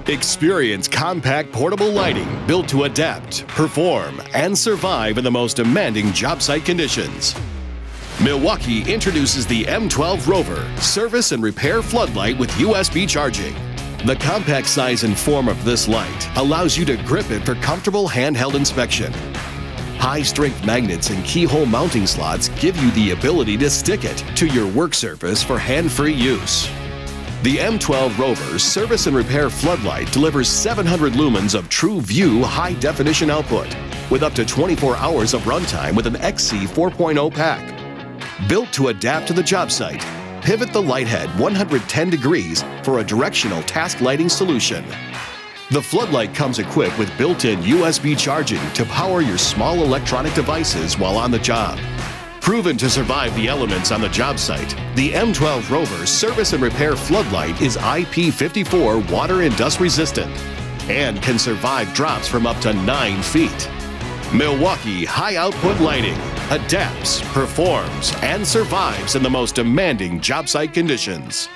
Experience compact portable lighting built to adapt, perform, and survive in the most demanding job site conditions. Milwaukee introduces the M12 ROVER service and repair floodlight with USB charging. The compact size and form of this light allows you to grip it for comfortable handheld inspection. High-strength magnets and keyhole mounting slots give you the ability to stick it to your work surface for hand-free use. The M12 ROVER service and repair floodlight delivers 700 lumens of TRUEVIEW high-definition output with up to 24 hours of runtime with an XC4.0 pack. Built to adapt to the job site, pivot the light head 110 degrees for a directional task lighting solution. The floodlight comes equipped with built-in USB charging to power your small electronic devices while on the job. Proven to survive the elements on the job site, the M12 ROVER service and repair floodlight is IP54 water and dust resistant and can survive drops from up to 9 feet. Milwaukee High Output Lighting adapts, performs, and survives in the most demanding job site conditions.